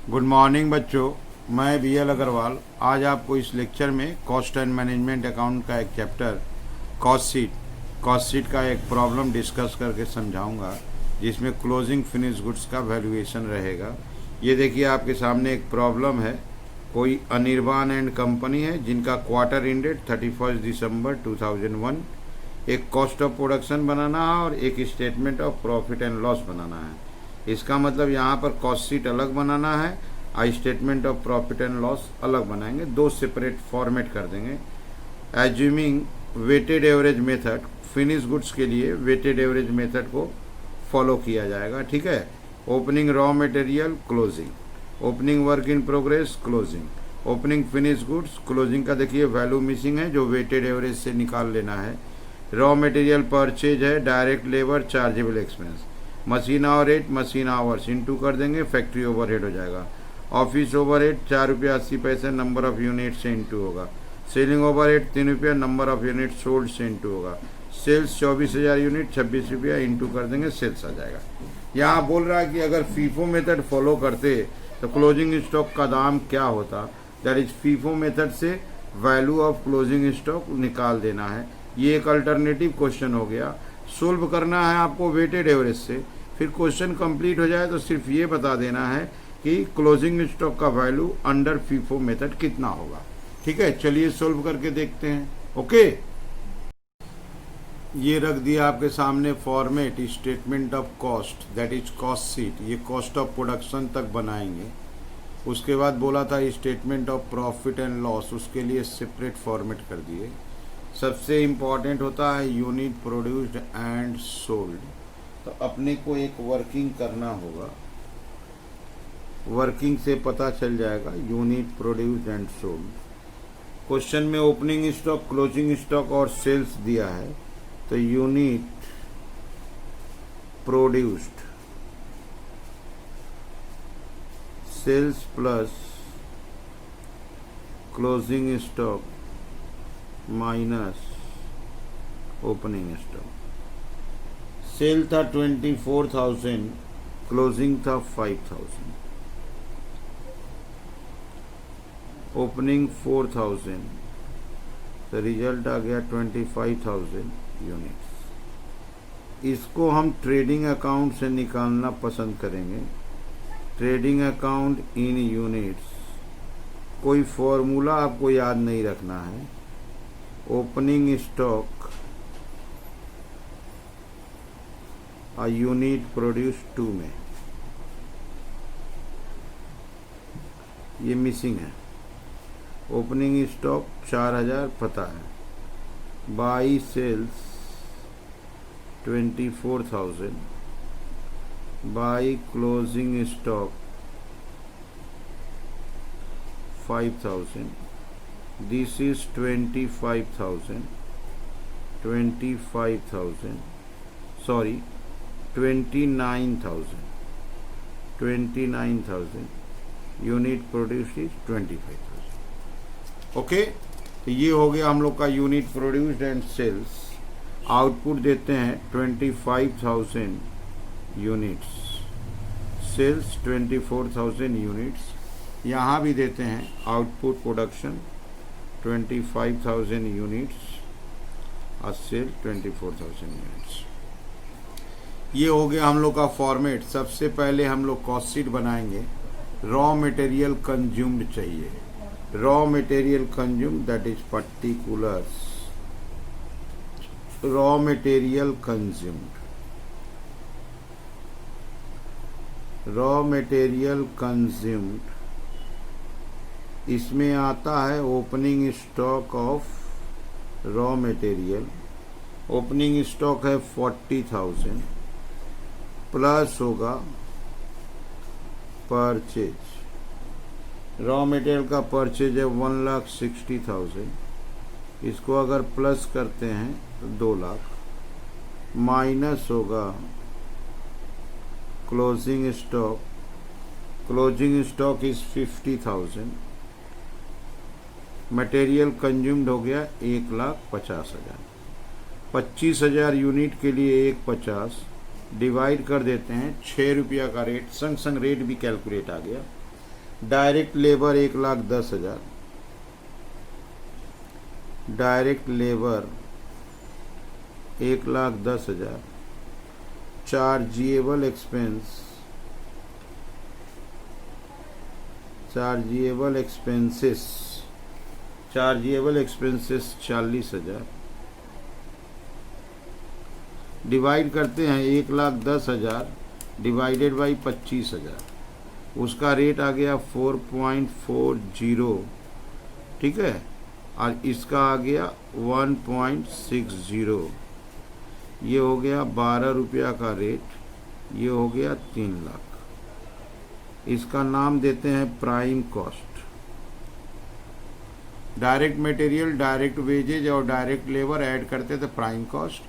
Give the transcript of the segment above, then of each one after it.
Good morning बच्चों। मैं B L Agarwal आज आपको इस लेक्चर में कॉस्ट एंड मैनेजमेंट अकाउंट का एक चैप्टर कॉस्ट शीट का एक प्रॉब्लम डिस्कस करके समझाऊंगा, जिसमें क्लोजिंग फिनिश गुड्स का वैल्यूएशन रहेगा। ये देखिए आपके सामने एक प्रॉब्लम है। कोई अनिर्बाण एंड कंपनी है जिनका क्वार्टर एंडेड 31 दिसंबर 2001। एक कॉस्ट ऑफ प्रोडक्शन बनाना है और एक statement of profit and loss बनाना है। इसका मतलब यहाँ पर कॉस्ट शीट अलग बनाना है और statement of profit and loss अलग बनाएंगे, दो सेपरेट फॉर्मेट कर देंगे। Assuming weighted average method, finish goods के लिए वेटेड एवरेज मेथड को फॉलो किया जाएगा, ठीक है। Opening raw material, closing, opening work in progress, closing, opening finish goods, closing का देखिए वैल्यू मिसिंग है जो वेटेड एवरेज से निकाल लेना है। रॉ मटेरियल परचेज है, direct labour, chargeable expense, machine hour rate, machine hours into कर देंगे, फैक्ट्री ओवरहेड हो जाएगा। Office overhead ₹4.80 number of unit से इंटू होगा। Selling overhead ₹3 number of unit sold से इंटू होगा। सेल्स 24,000 यूनिट, ₹26 इंटू कर देंगे, सेल्स आ जाएगा। यहाँ बोल रहा है कि अगर फीफो मेथड फॉलो करते तो क्लोजिंग स्टॉक का दाम क्या होता। दैट इज फीफो मेथड से वैल्यू ऑफ क्लोजिंग स्टॉक निकाल देना है। ये एक अल्टरनेटिव क्वेश्चन हो गया। सोल्व करना है आपको वेटेड एवरेज से। फिर क्वेश्चन कंप्लीट हो जाए तो सिर्फ ये बता देना है कि क्लोजिंग स्टॉक का वैल्यू अंडर फीफो मेथड कितना होगा, ठीक है। चलिए सोल्व करके देखते हैं। ओके, ये रख दिया आपके सामने format statement of cost, that is cost sheet. ये कॉस्ट ऑफ प्रोडक्शन तक बनाएंगे। उसके बाद बोला था statement of profit and loss, उसके लिए सेपरेट फॉर्मेट कर दिए। सबसे इम्पॉर्टेंट होता है यूनिट प्रोड्यूस्ड एंड सोल्ड। तो अपने को एक वर्किंग करना होगा, वर्किंग से पता चल जाएगा unit produced and sold. Question में ओपनिंग स्टॉक, क्लोजिंग स्टॉक और सेल्स दिया है, तो unit produced, sales plus closing stock minus opening stock. Sale था 24,000, क्लोजिंग था 5,000, ओपनिंग 4,000, तो रिजल्ट आ गया 25,000 यूनिट्स। इसको हम ट्रेडिंग अकाउंट से निकालना पसंद करेंगे। ट्रेडिंग अकाउंट इन यूनिट्स, कोई फॉर्मूला आपको याद नहीं रखना है। ओपनिंग स्टॉक और यूनिट प्रोड्यूस 2 में ये मिसिंग है। ओपनिंग स्टॉक 4,000 पता है, by sales 24,000, by closing stock 5,000, this is 25,000, 29,000, 29,000 unit produce is 25,000। Okay, तो ये हो गया हम लोग का unit produced and sales. Output देते हैं 25,000 यूनिट्स, सेल्स 24,000 यूनिट्स। यहाँ भी देते हैं आउटपुट प्रोडक्शन 25,000 यूनिट्स और सेल 24,000 यूनिट्स। ये हो गया हम लोग का फॉर्मेट। सबसे पहले हम लोग कॉस्ट शीट बनाएंगे। रॉ मटेरियल कंज्यूम्ड चाहिए। Raw material consumed, that is particulars. Raw material consumed, raw material consumed, इसमें आता है opening stock of raw material. Opening stock है 40,000, प्लस होगा परचेज। रॉ मटेरियल का परचेज है 1,60,000, इसको अगर प्लस करते हैं तो 2 लाख, माइनस होगा closing stock. Closing stock is 50,000, material consumed हो गया 1,50,000। 25,000 यूनिट के लिए 1,50 डिवाइड कर देते हैं, ₹6 का रेट, संग संग रेट भी कैलकुलेट आ गया। Direct labour 1,10,000, direct labour 1,10,000, chargeable expense, chargeable expenses 40,000, divide करते हैं 1,10,000 डिवाइडेड बाई 25,000, उसका रेट आ गया 4.40, ठीक है, और इसका आ गया 1.60, ये हो गया 12 रुपया का रेट, ये हो गया 3 लाख। इसका नाम देते हैं prime cost. Direct material, direct wages और डायरेक्ट लेबर ऐड करते थे प्राइम कॉस्ट।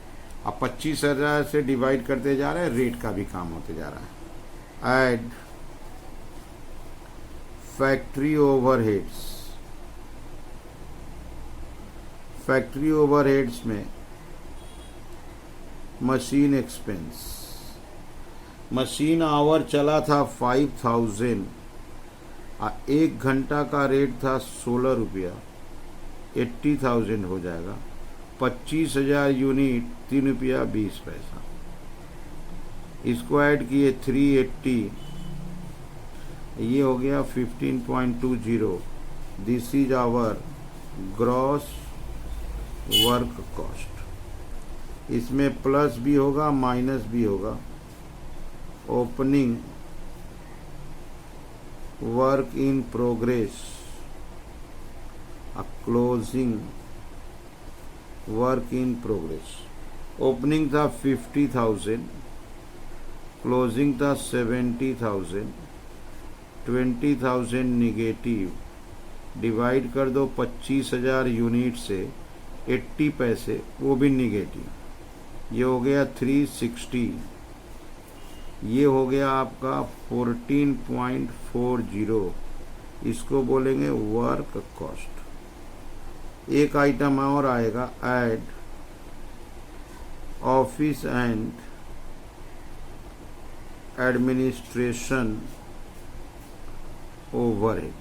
अब 25,000 से डिवाइड करते जा रहे हैं, रेट का भी काम होते जा रहा है। Add factory overheads, factory overheads में मशीन एक्सपेंस, मशीन आवर चला था 5,000 और 1 घंटा का रेट था 16 रुपया, 80,000 हो जाएगा। 25,000 यूनिट 3 रुपया 20 पैसा, इसको ऐड किए 380, ये हो गया 15.20। This is our gross work cost. इसमें प्लस भी होगा माइनस भी होगा। Opening work in progress, closing work in progress. Opening था 50,000, क्लोजिंग था 70,000, 20,000 निगेटिव, डिवाइड कर दो 25,000 यूनिट से, 80 पैसे वो भी निगेटिव, ये हो गया 360, ये हो गया आपका 14.40, इसको बोलेंगे वर्क कॉस्ट। एक आइटम और आएगा, add office and administration overhead.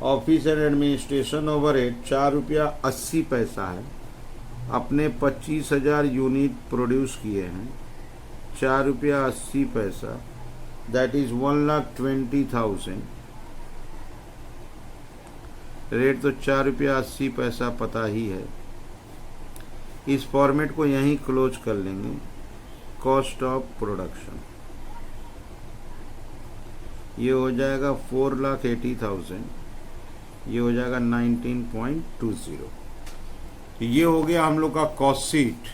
Office and administration overhead 4 रुपया 80 पैसा है। अपने 25,000 यूनिट प्रोड्यूस किए हैं, 4 रुपया 80 पैसा, दैट इज 1,20,000। रेट तो 4 रुपया 80 पैसा पता ही है। इस फॉर्मेट को यहीं क्लोज कर लेंगे। कॉस्ट ऑफ प्रोडक्शन ये हो जाएगा 4,80,000, ये हो जाएगा 19.20। ये हो गया हम लोग का कॉस्ट शीट,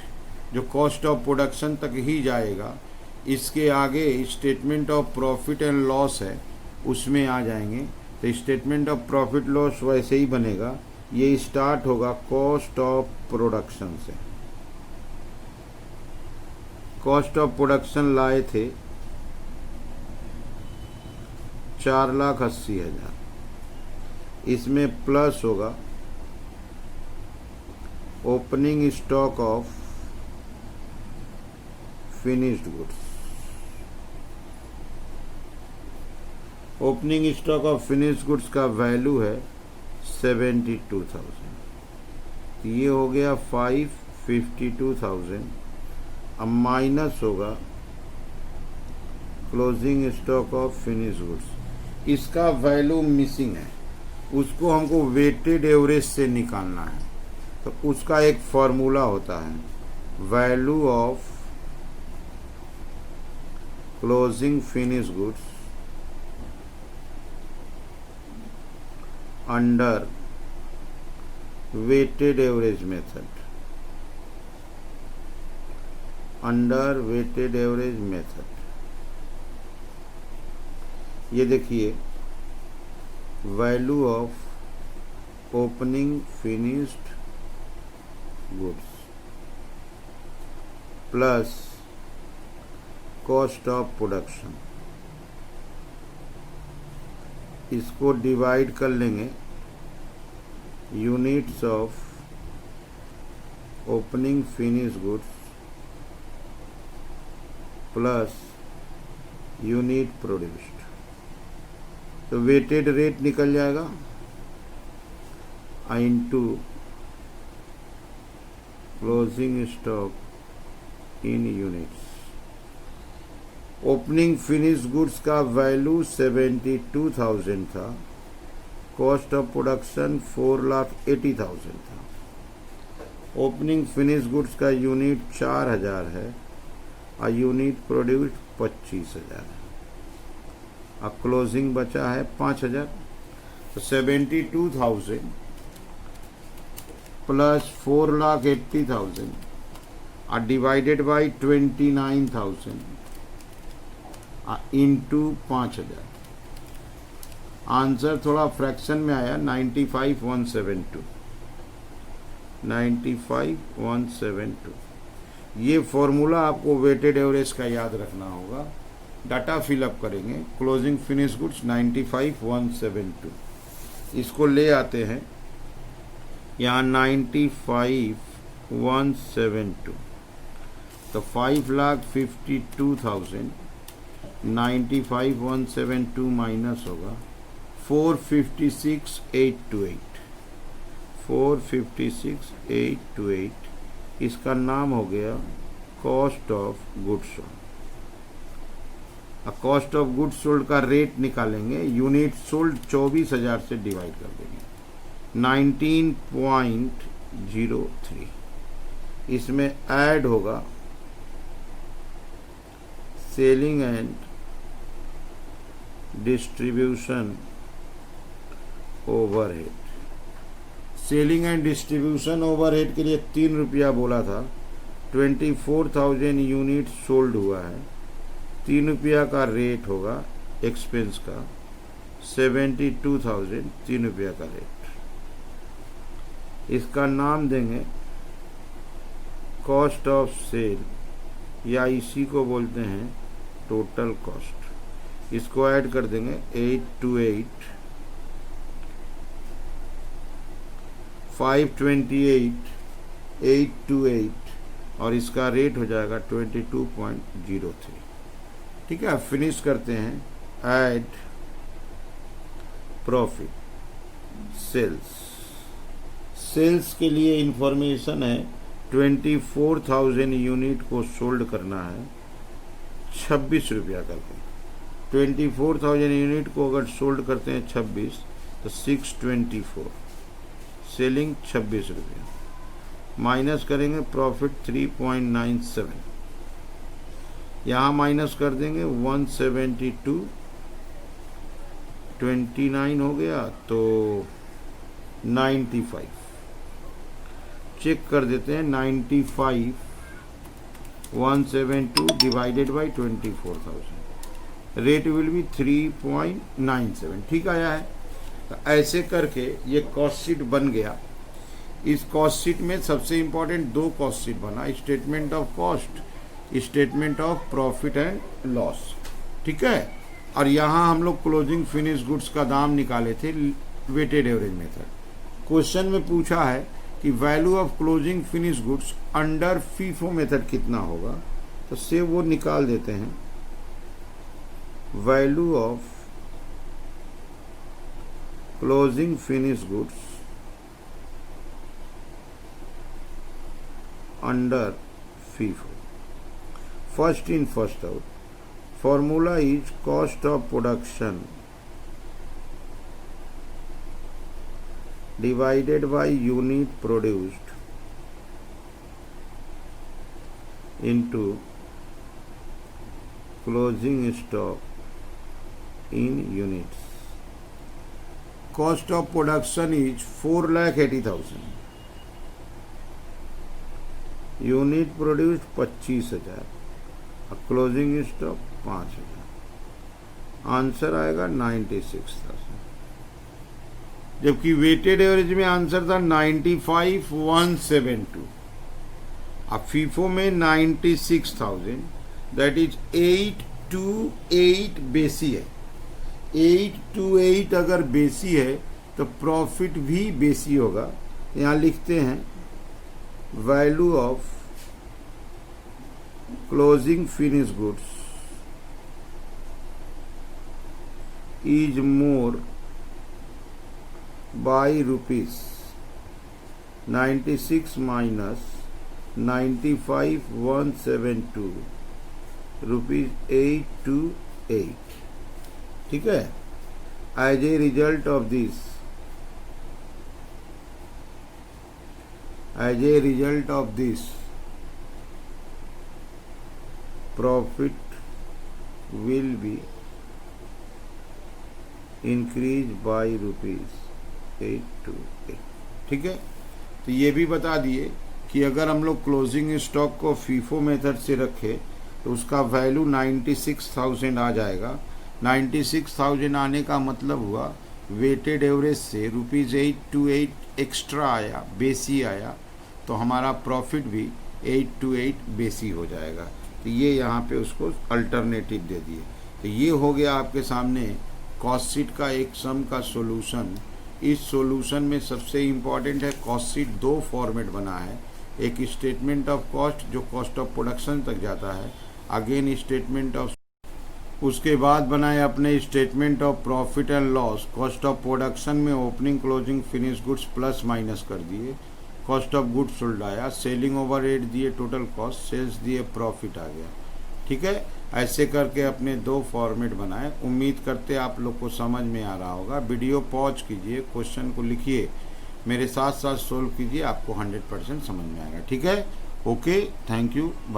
जो कॉस्ट ऑफ प्रोडक्शन तक ही जाएगा। इसके आगे statement of profit and loss है, उसमें आ जाएंगे। तो स्टेटमेंट ऑफ प्रॉफिट लॉस वैसे ही बनेगा। ये स्टार्ट होगा कॉस्ट ऑफ प्रोडक्शन से। कॉस्ट ऑफ प्रोडक्शन लाए थे 4,80,000, इसमें प्लस होगा opening stock of finished goods. Opening stock of finished goods का वैल्यू है 72,000, ये हो गया 552,000। अब माइनस होगा closing stock of finished goods, इसका वैल्यू मिसिंग है, उसको हमको वेटेड एवरेज से निकालना है। तो उसका एक फॉर्मूला होता है, value of closing finished goods under weighted average method, under weighted average method. ये देखिए, value of opening finished goods plus cost of production, इसको डिवाइड कर लेंगे units of opening finished goods plus unit produced. तो weighted rate निकल जाएगा into closing stock in units. Opening finish goods का value 72,000 था, कॉस्ट ऑफ प्रोडक्शन 4,80,000 था। Opening finish goods का यूनिट 4,000 है और यूनिट प्रोड्यूस्ड 25,000 है। अब क्लोजिंग बचा है 5,000, तो 72,000 प्लस 4,80,000 और डिवाइडेड बाई 29,000 इंटू 5,000। आंसर थोड़ा फ्रैक्शन में आया 95,172। ये फॉर्मूला आपको वेटेड एवरेज का याद रखना होगा। डाटा फिलअप करेंगे, क्लोजिंग फिनिश गुड्स 95,172, इसको ले आते हैं यहाँ 95,172, तो 5,52,000 95,172 माइनस होगा 456,828, 456,828, इसका नाम हो गया cost of goods sold. Cost of goods sold का रेट निकालेंगे, यूनिट सोल्ड 24,000 से डिवाइड कर देंगे 19.03, इसमें ऐड होगा selling and distribution overhead. Selling and distribution overhead के लिए 3 रुपया बोला था, 24,000 यूनिट सोल्ड हुआ है, 3 रुपया का रेट होगा एक्सपेंस का, 72,000 3 रुपया का रेट। इसका नाम देंगे कॉस्ट ऑफ सेल, या इसी को बोलते हैं टोटल कॉस्ट। इसको ऐड कर देंगे 828, 528, 828 और इसका रेट हो जाएगा 22.03। ठीक है, फिनिश करते हैं। ऐड प्रॉफिट सेल्स के लिए इंफॉर्मेशन है 24,000 यूनिट को सोल्ड करना है 26 रुपया करके। 24,000 यूनिट को अगर सोल्ड करते हैं 26 तो 624, सेलिंग 26 रुपया, माइनस करेंगे प्रॉफिट 3.97, यहाँ माइनस कर देंगे 172, 29 हो गया तो 95, चेक कर देते हैं 95,172 divided by 24,000, rate will be 3.97। ठीक आया है। तो ऐसे करके ये कॉस्ट शीट बन गया। इस कॉस्ट शीट में सबसे इंपॉर्टेंट 2 कॉस्ट शीट बना, statement of cost, statement of profit and loss. ठीक है, और यहाँ हम लोग क्लोजिंग फिनिश गुड्स का दाम निकाले थे वेटेड एवरेज मेथड। क्वेश्चन में पूछा है कि value of closing finish goods under FIFO method कितना होगा, तो से वो निकाल देते हैं। Value of closing finish goods under FIFO, first in first out. Formula is cost of production divided by unit produced into closing stock in units. Cost of production is 4,80,000, unit produced 25,000 और closing stock 5,000, answer आएगा 96,000। जबकि weighted average में answer था 95,172, अब FIFO में 96,000, that is 828 बेसी है। 828 अगर बेसी है तो प्रॉफिट भी बेसी होगा। यहाँ लिखते हैं value of closing finish goods is more by rupees 96 minus 95,172 rupees 828. ठीक है। As a result of this, profit will be increased by rupees 828। ठीक है। तो ये भी बता दिए कि अगर हम लोग क्लोजिंग स्टॉक को फीफो मेथड से रखें तो उसका वैल्यू 96,000 आ जाएगा। 96,000 आने का मतलब हुआ वेटेड एवरेज से रुपीज़ 828 एक्स्ट्रा आया, बेसी आया, तो हमारा प्रॉफिट भी 828 बेसी हो जाएगा। तो ये यहाँ पे उसको अल्टरनेटिव दे दिए। तो ये हो गया आपके सामने कॉस्ट शीट का एक सम का सॉल्यूशन। इस सॉल्यूशन में सबसे इम्पॉर्टेंट है कॉस्ट शीट दो फॉर्मेट बना है, एक स्टेटमेंट ऑफ कॉस्ट जो कॉस्ट ऑफ प्रोडक्शन तक जाता है, अगेन स्टेटमेंट ऑफ, उसके बाद बनाए अपने statement of profit and loss. Cost of production में opening closing finish goods plus minus कर दिए, कॉस्ट ऑफ गुड्स सोल्ड आया, सेलिंग ओवरहेड दिए, टोटल कॉस्ट, सेल्स दिए, प्रॉफिट आ गया। ठीक है। ऐसे करके अपने दो फॉर्मेट बनाए। उम्मीद करते आप लोग को समझ में आ रहा होगा। वीडियो पॉज कीजिए, क्वेश्चन को लिखिए, मेरे साथ साथ सोल्व कीजिए, आपको 100% समझ में आएगा। ठीक है। Okay, thank you, bye.